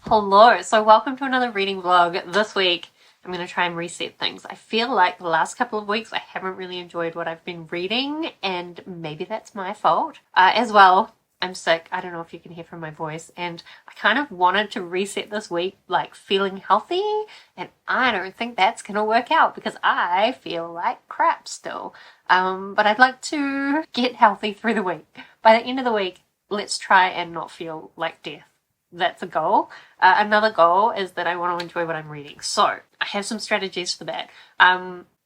Hello, so welcome to another reading vlog. This week I'm going to try and reset things. I feel like the last couple of weeks I haven't really enjoyed what I've been reading, and maybe that's my fault. As well, I'm sick. I don't know if you can hear from my voice, and I kind of wanted to reset this week like feeling healthy, and I don't think that's going to work out because I feel like crap still. But I'd like to get healthy through the week. By the end of the week, let's try and not feel like death. That's a goal. Another goal is that I want to enjoy what I'm reading. So I have some strategies for that.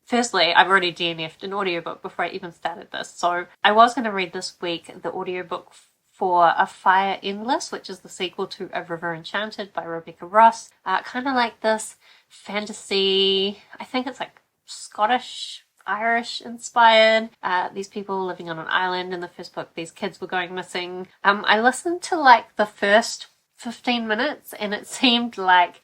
Firstly, I've already DNF'd an audiobook before I even started this. So I was going to read this week the audiobook for A Fire Endless, which is the sequel to A River Enchanted by Rebecca Ross. Kind of like this fantasy, I think it's like Scottish, Irish inspired. These people living on an island. In the first book, these kids were going missing. I listened to like the first 15 minutes and it seemed like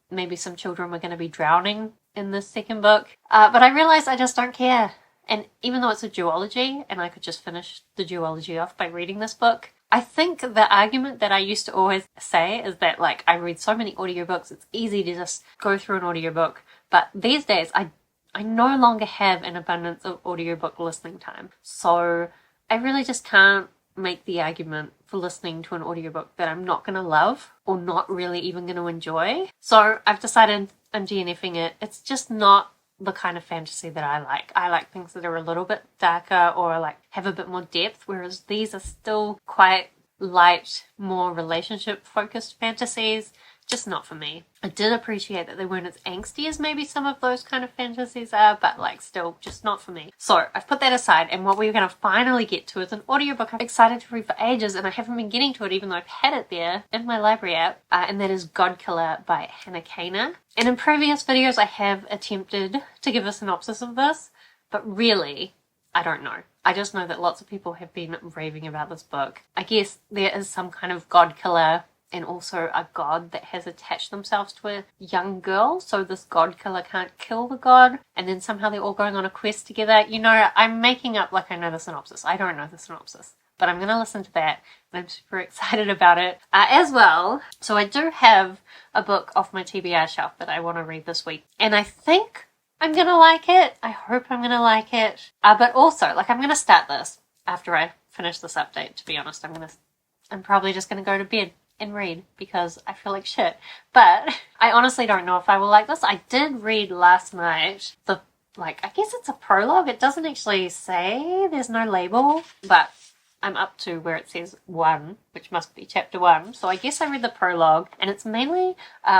maybe some children were going to be drowning in this second book. But I realized I just don't care. And even though it's a duology and I could just finish the duology off by reading this book, I think the argument that I used to always say is that like I read so many audiobooks, it's easy to just go through an audiobook. But these days I no longer have an abundance of audiobook listening time. So I really just can't make the argument for listening to an audiobook that I'm not going to love or not really even going to enjoy. So I've decided I'm DNFing it. It's just not the kind of fantasy that I like. I like things that are a little bit darker or like have a bit more depth, whereas these are still quite light, more relationship focused fantasies. Just not for me. I did appreciate that they weren't as angsty as maybe some of those kind of fantasies are, but like still just not for me. So I've put that aside, and what we're going to finally get to is an audiobook I'm excited to read for ages, and I haven't been getting to it even though I've had it there in my library app, and that is Godkiller by Hannah Kaner. And in previous videos I have attempted to give a synopsis of this, but really, I don't know. I just know that lots of people have been raving about this book. I guess there is some kind of God killer and also a god that has attached themselves to a young girl, so this god killer can't kill the god, and then somehow they're all going on a quest together. You know, I'm making up like I know the synopsis. I don't know the synopsis, but I'm going to listen to that, and I'm super excited about it as well. So I do have a book off my TBR shelf that I want to read this week, and I think I'm going to like it. I hope I'm going to like it. But also, like, I'm going to start this after I finish this update, to be honest. I'm probably just going to go to bed and read because I feel like shit. But I honestly don't know if I will like this. I did read last night I guess it's a prologue. It doesn't actually say, there's no label, but I'm up to where it says 1, which must be chapter 1. So I guess I read the prologue, and it's mainly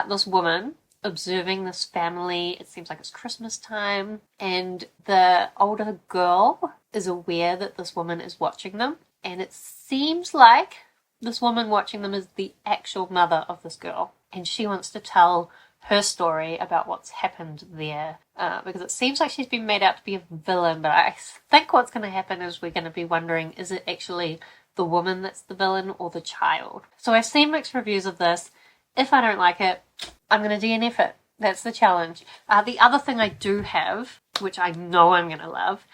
this woman observing this family. It seems like it's Christmas time, and the older girl is aware that this woman is watching them, and it seems like this woman watching them is the actual mother of this girl, and she wants to tell her story about what's happened there, because it seems like she's been made out to be a villain, but I think what's going to happen is we're going to be wondering, is it actually the woman that's the villain or the child? So I've seen mixed reviews of this. If I don't like it, I'm going to DNF it. That's the challenge. The other thing I do have, which I know I'm going to love,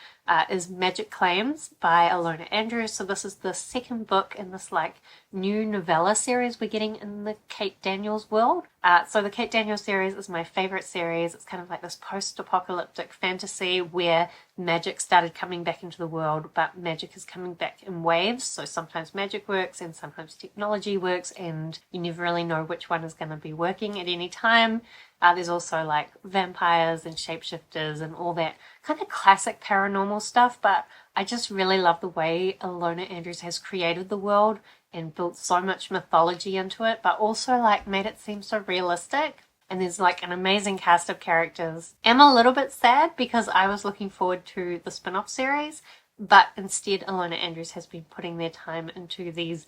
is Magic Claims by Ilona. So this is the second book in this like new novella series we're getting in the Kate Daniels world. So the Kate Daniels series is my favorite series. It's kind of like this post-apocalyptic fantasy where magic started coming back into the world, but magic is coming back in waves. So sometimes magic works and sometimes technology works, and you never really know which one is going to be working at any time. There's also like vampires and shapeshifters and all that kind of classic paranormal stuff, but I just really love the way Ilona Andrews has created the world and built so much mythology into it, but also like made it seem so realistic. And there's like an amazing cast of characters. I'm a little bit sad because I was looking forward to the spin-off series, but instead Ilona Andrews has been putting their time into these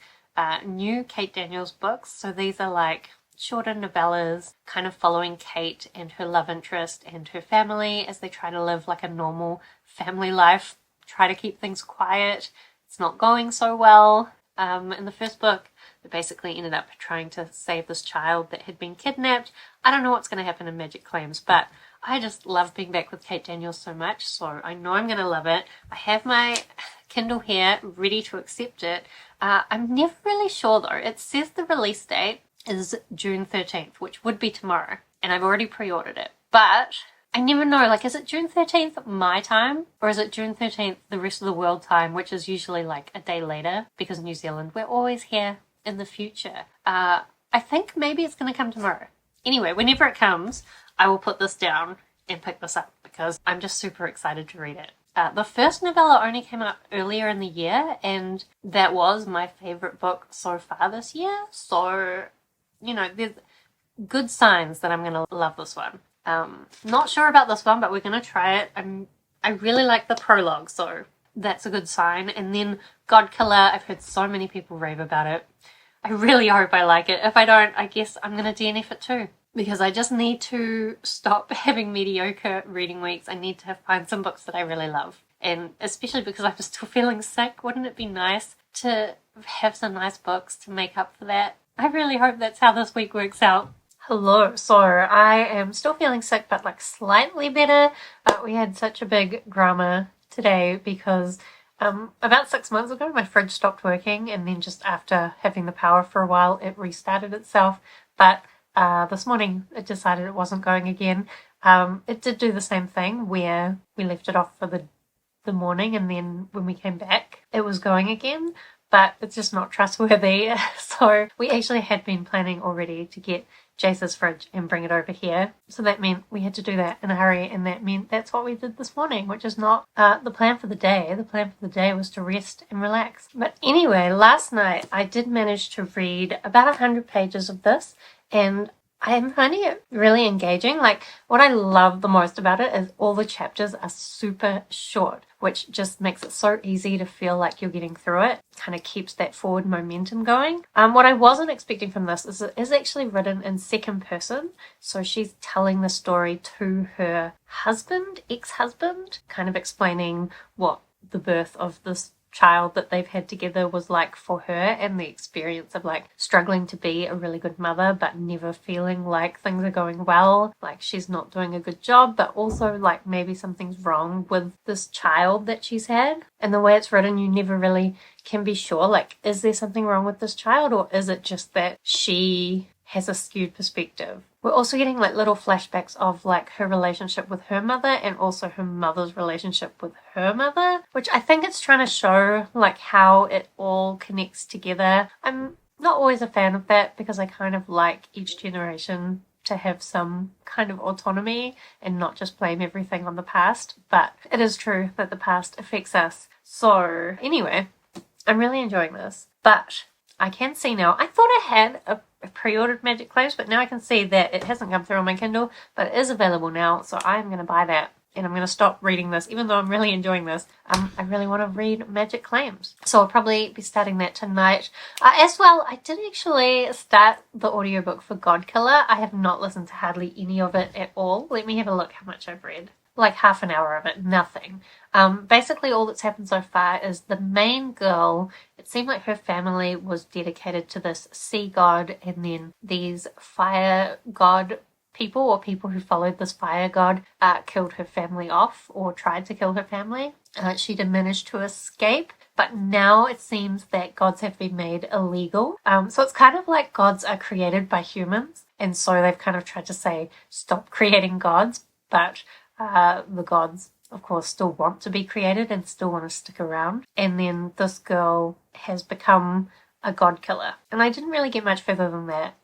new Kate Daniels books. So these are like shorter novellas kind of following Kate and her love interest and her family as they try to live like a normal family life, try to keep things quiet. It's not going so well. In the first book, they basically ended up trying to save this child that had been kidnapped. I don't know what's going to happen in Magic Claims, but I just love being back with Kate Daniels so much, so I know I'm going to love it. I have my Kindle here ready to accept it. I'm never really sure though. It says the release date is June 13th, which would be tomorrow, and I've already pre-ordered it. But I never know, like, is it June 13th my time, or is it June 13th the rest of the world time, which is usually like a day later, because New Zealand, we're always here in the future. I think maybe it's going to come tomorrow. Anyway, whenever it comes, I will put this down and pick this up because I'm just super excited to read it. The first novella only came out earlier in the year, and that was my favorite book so far this year. So, you know, there's good signs that I'm going to love this one. Not sure about this one, but we're going to try it. I really like the prologue, so that's a good sign. And then Godkiller, I've heard so many people rave about it. I really hope I like it. If I don't, I guess I'm going to DNF it too. Because I just need to stop having mediocre reading weeks. I need to find some books that I really love. And especially because I'm still feeling sick, wouldn't it be nice to have some nice books to make up for that? I really hope that's how this week works out. Hello, so I am still feeling sick, but like slightly better. We had such a big drama today because about 6 months ago my fridge stopped working, and then just after having the power for a while it restarted itself. But this morning it decided it wasn't going again. It did do the same thing where we left it off for the morning, and then when we came back it was going again, but it's just not trustworthy. So we actually had been planning already to get Jace's fridge and bring it over here. So that meant we had to do that in a hurry, and that meant that's what we did this morning, which is not the plan for the day. The plan for the day was to rest and relax. But anyway, last night I did manage to read about 100 pages of this, and I am finding it really engaging. Like, what I love the most about it is all the chapters are super short, which just makes it so easy to feel like you're getting through it. Kind of keeps that forward momentum going. What I wasn't expecting from this is it is actually written in second person. So she's telling the story to her husband, ex-husband, kind of explaining what the birth of this child that they've had together was like for her, and the experience of like struggling to be a really good mother but never feeling like things are going well, like she's not doing a good job, but also like maybe something's wrong with this child that she's had. And the way it's written, you never really can be sure, like, is there something wrong with this child, or is it just that she has a skewed perspective? We're also getting like little flashbacks of like her relationship with her mother, and also her mother's relationship with her mother, which I think it's trying to show like how it all connects together. I'm not always a fan of that because I kind of like each generation to have some kind of autonomy and not just blame everything on the past, but it is true that the past affects us. So anyway, I'm really enjoying this, but I can see now, I thought I had a pre-ordered Magic Claims, but now I can see that it hasn't come through on my Kindle, but it is available now, so I'm going to buy that, and I'm going to stop reading this. Even though I'm really enjoying this, I really want to read Magic Claims, so I'll probably be starting that tonight. As well, I did actually start the audiobook for Godkiller. I have not listened to hardly any of it at all. Let me have a look how much I've read. Like half an hour of it, nothing. Basically all that's happened so far is the main girl, it seemed like her family was dedicated to this sea god, and then these fire god people, or people who followed this fire god, killed her family off, or tried to kill her family. She did manage to escape, but now it seems that gods have been made illegal. So it's kind of like gods are created by humans, and so they've kind of tried to say, stop creating gods, but the gods, of course, still want to be created and still want to stick around. And then this girl has become a god killer. And I didn't really get much further than that.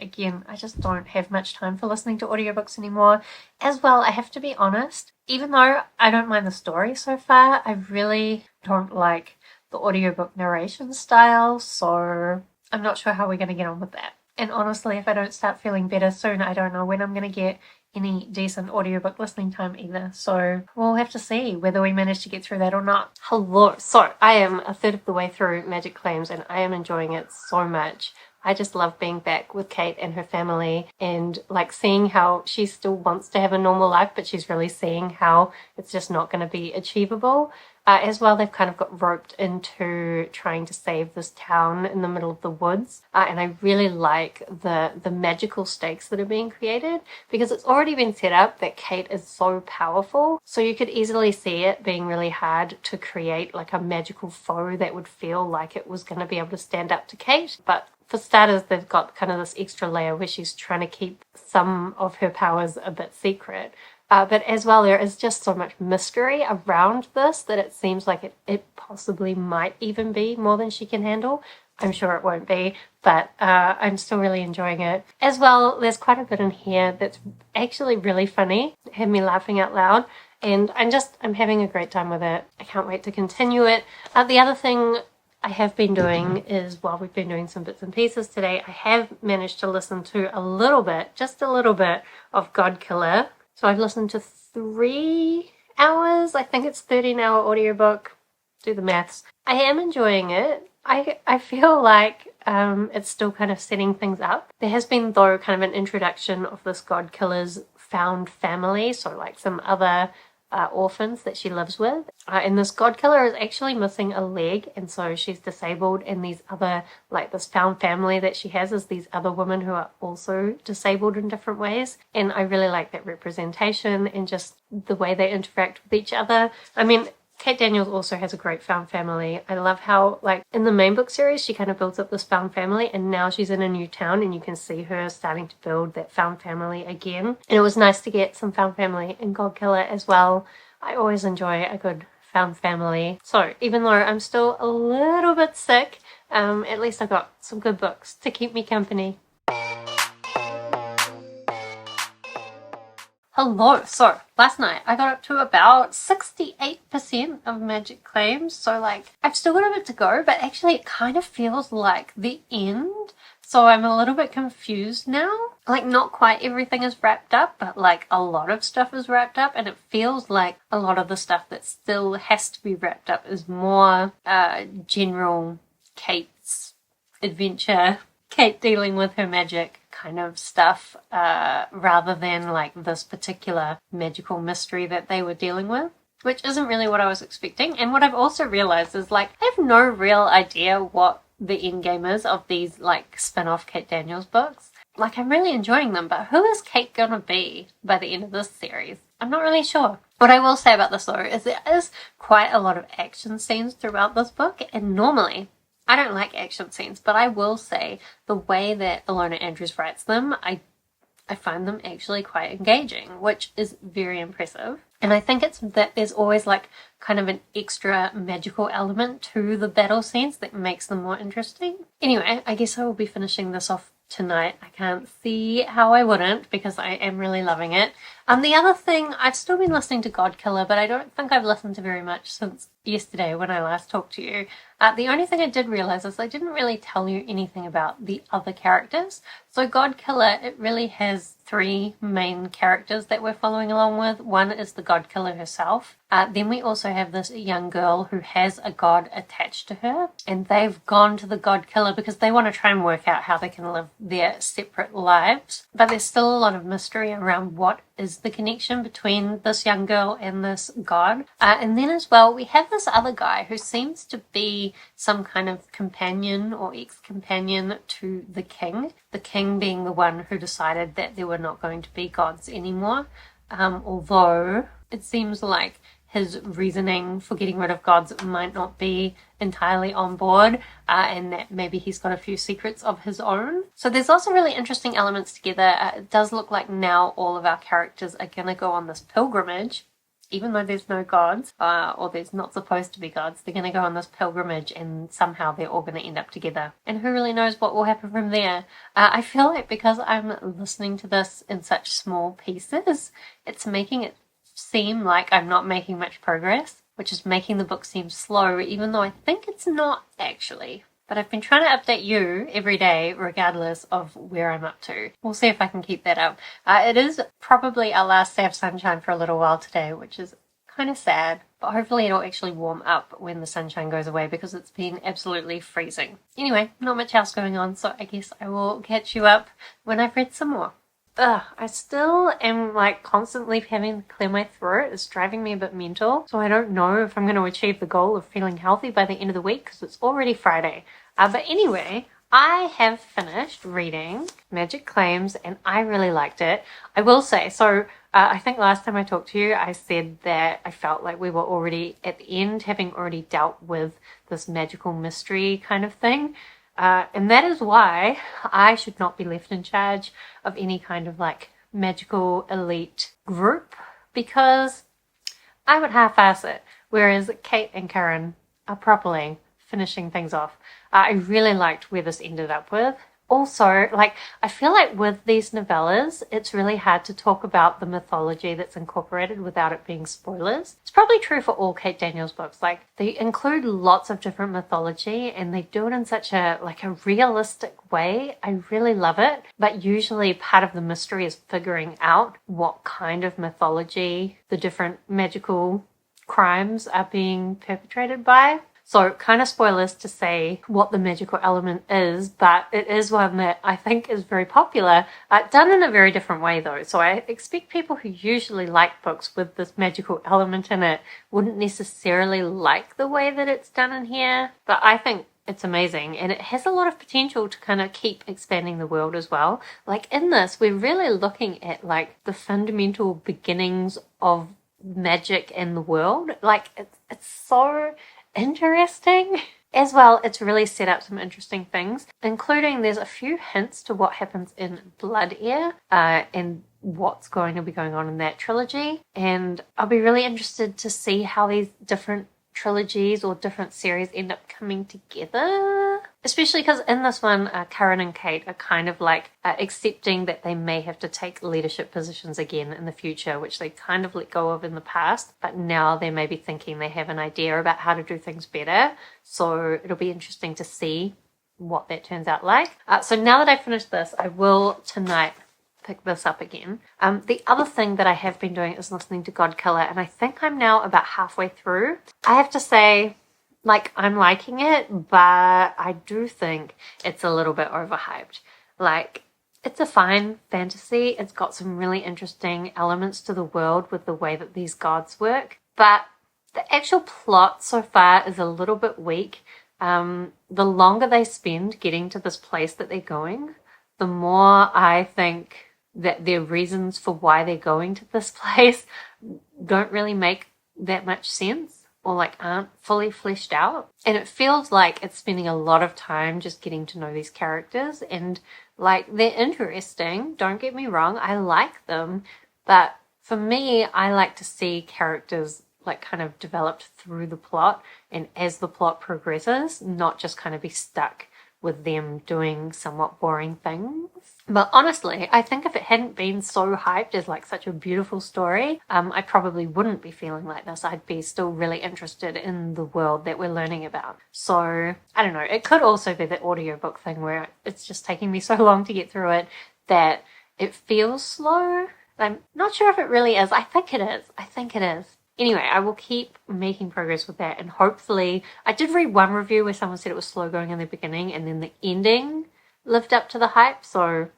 Again, I just don't have much time for listening to audiobooks anymore. As well, I have to be honest, even though I don't mind the story so far, I really don't like the audiobook narration style, so I'm not sure how we're going to get on with that. And honestly, if I don't start feeling better soon, I don't know when I'm going to get any decent audiobook listening time either. So we'll have to see whether we manage to get through that or not. Hello. So I am a third of the way through Magic Claims, and I am enjoying it so much. I just love being back with Kate and her family, and like seeing how she still wants to have a normal life, but she's really seeing how it's just not going to be achievable. As well, they've kind of got roped into trying to save this town in the middle of the woods. And I really like the magical stakes that are being created, because it's already been set up that Kate is so powerful. So you could easily see it being really hard to create like a magical foe that would feel like it was going to be able to stand up to Kate. But for starters, they've got kind of this extra layer where she's trying to keep some of her powers a bit secret. But as well, there is just so much mystery around this that it seems like it possibly might even be more than she can handle. I'm sure it won't be, but I'm still really enjoying it. As well, there's quite a bit in here that's actually really funny. It had me laughing out loud, and I'm having a great time with it. I can't wait to continue it. The other thing I have been doing is, while we've been doing some bits and pieces today, I have managed to listen to a little bit, just a little bit, of Godkiller. So I've listened to 3 hours. I think it's 13-hour audiobook. Do the maths. I am enjoying it. I feel like it's still kind of setting things up. There has been, though, kind of an introduction of this Godkiller's found family, so like some other orphans that she lives with. And this Godkiller is actually missing a leg, and so she's disabled, and these other, like this found family that she has is these other women who are also disabled in different ways. And I really like that representation and just the way they interact with each other. I mean, Kate Daniels also has a great found family. I love how, like, in the main book series, she kind of builds up this found family, and now she's in a new town, and you can see her starting to build that found family again. And it was nice to get some found family in Godkiller as well. I always enjoy a good found family. So even though I'm still a little bit sick, at least I got some good books to keep me company. Hello. So last night I got up to about 68% of magic claims. So like I've still got a bit to go, but actually it kind of feels like the end. So I'm a little bit confused now. Like not quite everything is wrapped up, but like a lot of stuff is wrapped up, and it feels like a lot of the stuff that still has to be wrapped up is more general Kate's adventure, Kate dealing with her magic kind of stuff, rather than like this particular magical mystery that they were dealing with, which isn't really what I was expecting. And what I've also realized is like I have no real idea what the end game is of these like spin-off Kate Daniels books. Like I'm really enjoying them, but who is Kate gonna be by the end of this series? I'm not really sure. What I will say about this though is there is quite a lot of action scenes throughout this book, and normally I don't like action scenes, but I will say the way that Ilona Andrews writes them, I find them actually quite engaging, which is very impressive. And I think it's that there's always like kind of an extra magical element to the battle scenes that makes them more interesting. Anyway, I guess I will be finishing this off tonight. I can't see how I wouldn't, because I am really loving it. The other thing, I've still been listening to Godkiller, but I don't think I've listened to very much since yesterday when I last talked to you. The only thing I did realize is I didn't really tell you anything about the other characters. So Godkiller, it really has 3 main characters that we're following along with. One is the Godkiller herself. Then we also have this young girl who has a god attached to her, and they've gone to the Godkiller because they want to try and work out how they can live their separate lives. But there's still a lot of mystery around what is the connection between this young girl and this god. And then as well, we have this other guy who seems to be some kind of companion or ex-companion to the king being the one who decided that there were not going to be gods anymore. Although it seems like his reasoning for getting rid of gods might not be entirely on board, and that maybe he's got a few secrets of his own. So there's also really interesting elements together. It does look like now all of our characters are going to go on this pilgrimage, even though there's no gods, or there's not supposed to be gods. They're going to go on this pilgrimage, and somehow they're all going to end up together. And who really knows what will happen from there? I feel like because I'm listening to this in such small pieces, it's making it seem like I'm not making much progress, which is making the book seem slow, even though I think it's not actually. But I've been trying to update you every day regardless of where I'm up to. We'll see if I can keep that up. It is probably our last day of sunshine for a little while today, which is kind of sad, but hopefully it'll actually warm up when the sunshine goes away, because it's been absolutely freezing. Anyway, not much else going on, so I guess I will catch you up when I've read some more. I still am like constantly having to clear my throat. It's driving me a bit mental. So I don't know if I'm going to achieve the goal of feeling healthy by the end of the week, because it's already Friday. But anyway, I have finished reading Magic Claims and I really liked it. I will say, so I think last time I talked to you, I said that I felt like we were already at the end, having already dealt with this magical mystery kind of thing. And that is why I should not be left in charge of any kind of like magical elite group, because I would half-ass it, whereas Kate and Karen are properly finishing things off. I really liked where this ended up with. Also, like, I feel like with these novellas, it's really hard to talk about the mythology that's incorporated without it being spoilers. It's probably true for all Kate Daniels books. Like, they include lots of different mythology and they do it in such a realistic way. I really love it. But usually part of the mystery is figuring out what kind of mythology the different magical crimes are being perpetrated by. So kind of spoilers to say what the magical element is, but it is one that I think is very popular, done in a very different way though. So I expect people who usually like books with this magical element in it wouldn't necessarily like the way that it's done in here, but I think it's amazing, and it has a lot of potential to kind of keep expanding the world as well. Like in this, we're really looking at like the fundamental beginnings of magic in the world. Like it's so interesting. As well, it's really set up some interesting things, including there's a few hints to what happens in Blood Heir and what's going to be going on in that trilogy. And I'll be really interested to see how these different trilogies or different series end up coming together. Especially because in this one, Karen and Kate are kind of like accepting that they may have to take leadership positions again in the future, which they kind of let go of in the past. But now they may be thinking they have an idea about how to do things better. So it'll be interesting to see what that turns out like. So now that I've finished this, I will tonight pick this up again. The other thing that I have been doing is listening to Godkiller, and I think I'm now about halfway through. I have to say, like, I'm liking it, but I do think it's a little bit overhyped. Like, it's a fine fantasy. It's got some really interesting elements to the world with the way that these gods work, but the actual plot so far is a little bit weak. The longer they spend getting to this place that they're going, the more I think that their reasons for why they're going to this place don't really make that much sense, or like aren't fully fleshed out. And it feels like it's spending a lot of time just getting to know these characters, and like they're interesting, don't get me wrong, I like them, but for me, I like to see characters like kind of developed through the plot and as the plot progresses, not just kind of be stuck with them doing somewhat boring things. But honestly, I think if it hadn't been so hyped as like such a beautiful story, I probably wouldn't be feeling like this. I'd be still really interested in the world that we're learning about. So, I don't know, it could also be the audiobook thing where it's just taking me so long to get through it that it feels slow. I'm not sure if it really is. I think it is. Anyway, I will keep making progress with that, and hopefully, I did read one review where someone said it was slow going in the beginning and then the ending lived up to the hype, so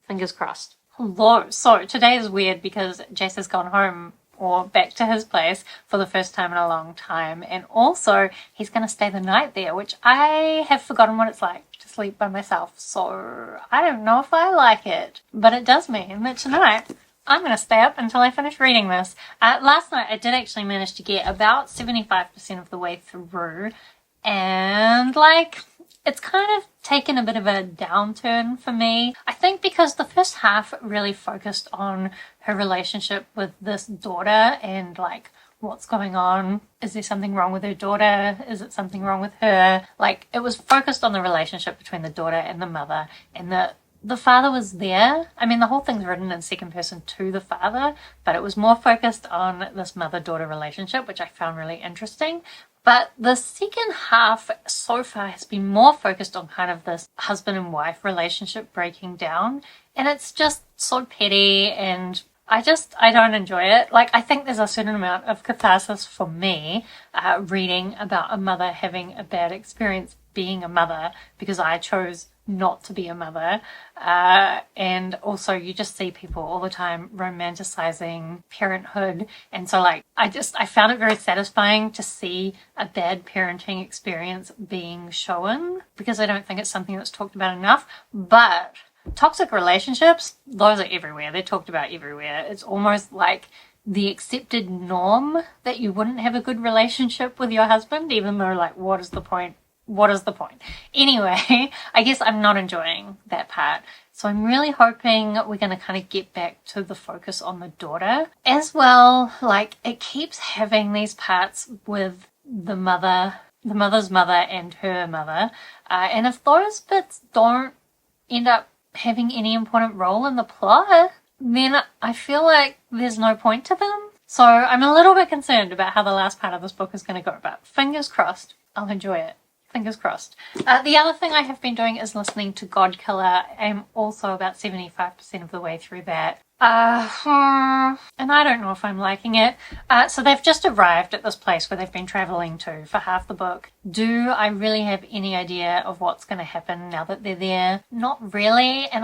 fingers crossed. Hello. So today is weird because Jace has gone home or back to his place for the first time in a long time, and also he's going to stay the night there, which I have forgotten what it's like to sleep by myself, so I don't know if I like it, but it does mean that tonight I'm going to stay up until I finish reading this. Last night I did actually manage to get about 75% of the way through, and like it's kind of taken a bit of a downturn for me. I think because the first half really focused on her relationship with this daughter and like what's going on. Is there something wrong with her daughter? Is it something wrong with her? Like it was focused on the relationship between the daughter and the mother, and the father was there. I mean, the whole thing's written in second person to the father, but it was more focused on this mother-daughter relationship, which I found really interesting. But the second half so far has been more focused on kind of this husband and wife relationship breaking down. And it's just so petty, and I don't enjoy it. Like, I think there's a certain amount of catharsis for me reading about a mother having a bad experience being a mother because I chose not to be a mother, and also you just see people all the time romanticizing parenthood, and so like I found it very satisfying to see a bad parenting experience being shown, because I don't think it's something that's talked about enough. But toxic relationships, those are everywhere. They're talked about everywhere. It's almost like the accepted norm that you wouldn't have a good relationship with your husband, even though like what is the point what is the point? Anyway, I guess I'm not enjoying that part. So I'm really hoping we're going to kind of get back to the focus on the daughter. As well, like, it keeps having these parts with the mother's mother and her mother. And if those bits don't end up having any important role in the plot, then I feel like there's no point to them. So I'm a little bit concerned about how the last part of this book is going to go, but fingers crossed, I'll enjoy it. Fingers crossed. The other thing I have been doing is listening to Godkiller. I'm also about 75% of the way through that. And I don't know if I'm liking it. So they've just arrived at this place where they've been traveling to for half the book. Do I really have any idea of what's going to happen now that they're there? Not really. And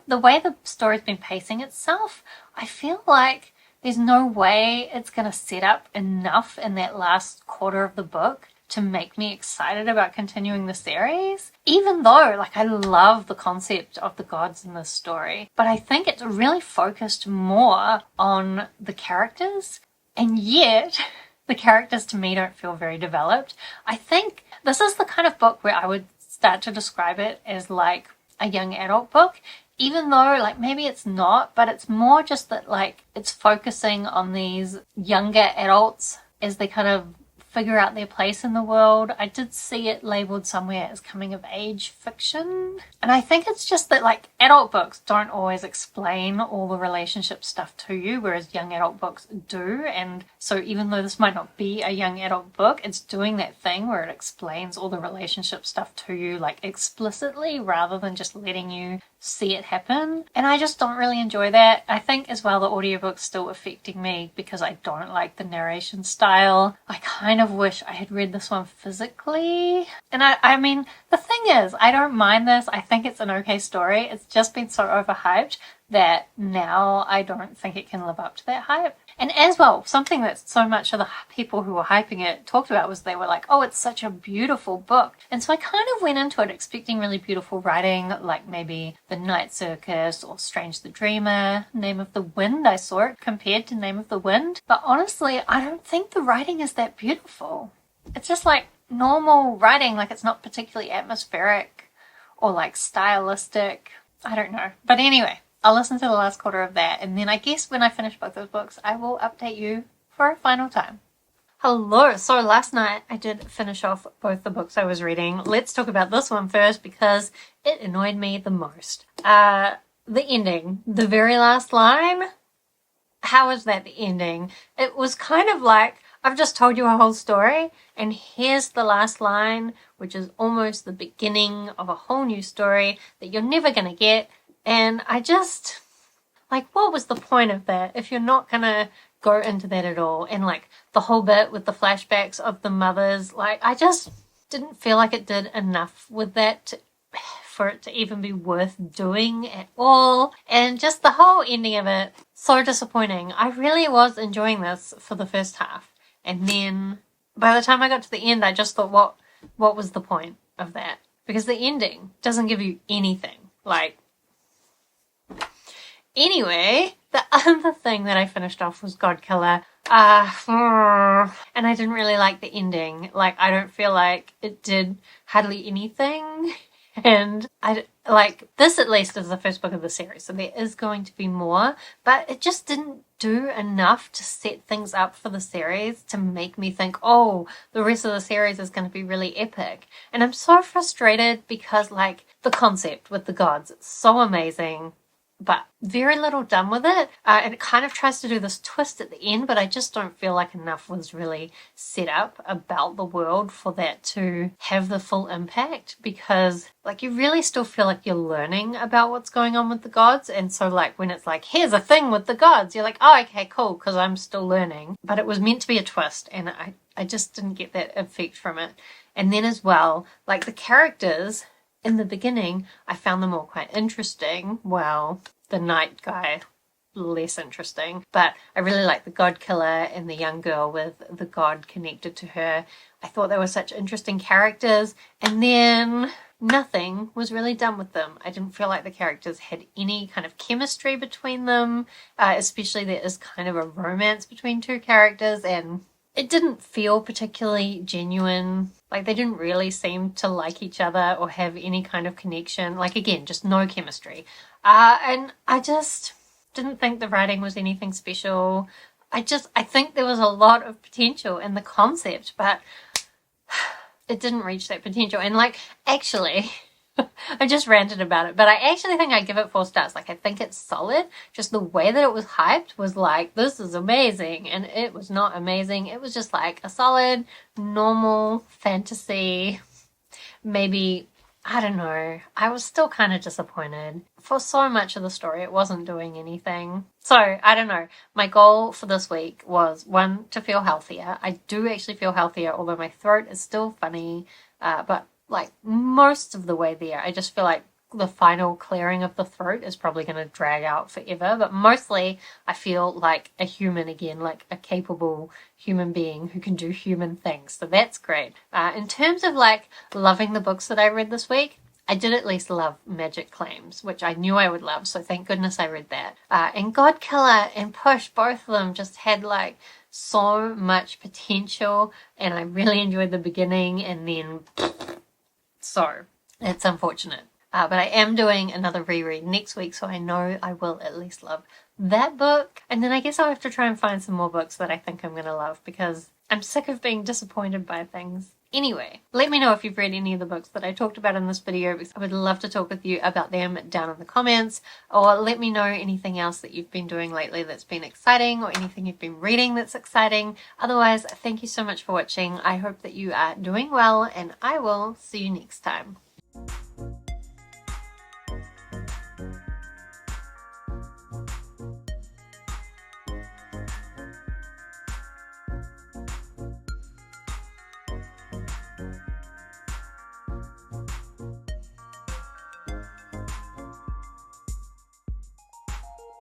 the way the story's been pacing itself, I feel like there's no way it's going to set up enough in that last quarter of the book to make me excited about continuing the series, even though, like, I love the concept of the gods in this story. But I think it's really focused more on the characters, and yet the characters to me don't feel very developed. I think this is the kind of book where I would start to describe it as like a young adult book, even though, like, maybe it's not, but it's more just that, like, it's focusing on these younger adults as they kind of figure out their place in the world. I did see it labeled somewhere as coming of age fiction. And I think it's just that, like, adult books don't always explain all the relationship stuff to you, whereas young adult books do. And so even though this might not be a young adult book, it's doing that thing where it explains all the relationship stuff to you, like, explicitly, rather than just letting you see it happen. And I just don't really enjoy that. I think as well the audiobook's still affecting me because I don't like the narration style. I kind of wish I had read this one physically. And I mean, the thing is, I don't mind this. I think it's an okay story. It's just been so overhyped that now I don't think it can live up to that hype. And as well, something that so much of the people who were hyping it talked about was they were like, oh, it's such a beautiful book. And so I kind of went into it expecting really beautiful writing, like maybe The Night Circus or Strange the Dreamer, Name of the Wind. I saw it compared to Name of the Wind. But honestly, I don't think the writing is that beautiful. It's just like normal writing, like it's not particularly atmospheric or like stylistic. I don't know. But anyway, I'll listen to the last quarter of that, and then I guess when I finish both those books, I will update you for a final time. Hello! So last night I did finish off both the books I was reading. Let's talk about this one first because it annoyed me the most. The ending. The very last line. How is that the ending? It was kind of like, I've just told you a whole story, and here's the last line, which is almost the beginning of a whole new story that you're never going to get. And I just, like, what was the point of that if you're not gonna go into that at all? And, like, the whole bit with the flashbacks of the mothers, like, I just didn't feel like it did enough with that for it to even be worth doing at all. And just the whole ending of it, so disappointing. I really was enjoying this for the first half. And then by the time I got to the end, I just thought, what was the point of that? Because the ending doesn't give you anything. Like, anyway, the other thing that I finished off was Godkiller. And I didn't really like the ending. Like, I don't feel like it did hardly anything. And this at least is the first book of the series, so there is going to be more, but it just didn't do enough to set things up for the series to make me think, oh, the rest of the series is going to be really epic. And I'm so frustrated because, like, the concept with the gods, it's so amazing, but very little done with it. And it kind of tries to do this twist at the end, but I just don't feel like enough was really set up about the world for that to have the full impact, because, like, you really still feel like you're learning about what's going on with the gods. And so, like, when it's like, here's a thing with the gods, you're like, oh, okay, cool, because I'm still learning. But it was meant to be a twist, and I just didn't get that effect from it. And then as well, like, the characters in the beginning, I found them all quite interesting. Well, the night guy, less interesting. But I really like the Godkiller and the young girl with the god connected to her. I thought they were such interesting characters. And then nothing was really done with them. I didn't feel like the characters had any kind of chemistry between them. Especially there is kind of a romance between two characters, and it didn't feel particularly genuine. Like, they didn't really seem to like each other or have any kind of connection. Like, again, just no chemistry. And I just didn't think the writing was anything special. I think there was a lot of potential in the concept, but it didn't reach that potential. And like, actually, I just ranted about it, but I actually think I give it 4 stars. Like, I think it's solid. Just the way that it was hyped was like, this is amazing. And it was not amazing. It was just like a solid, normal fantasy. Maybe, I don't know. I was still kind of disappointed. For so much of the story, it wasn't doing anything. So, I don't know. My goal for this week was, 1, to feel healthier. I do actually feel healthier, although my throat is still funny. But like most of the way there, I just feel like the final clearing of the throat is probably going to drag out forever. But mostly I feel like a human again, like a capable human being who can do human things. So that's great. In terms of like loving the books that I read this week, I did at least love Magic Claims, which I knew I would love, so thank goodness I read that. And Godkiller and Push, both of them just had like so much potential, and I really enjoyed the beginning, and then so it's unfortunate. But I am doing another reread next week, so I know I will at least love that book. And then I guess I'll have to try and find some more books that I think I'm going to love, because I'm sick of being disappointed by things. Anyway, let me know if you've read any of the books that I talked about in this video, because I would love to talk with you about them down in the comments, or let me know anything else that you've been doing lately that's been exciting, or anything you've been reading that's exciting. Otherwise, thank you so much for watching. I hope that you are doing well, and I will see you next time.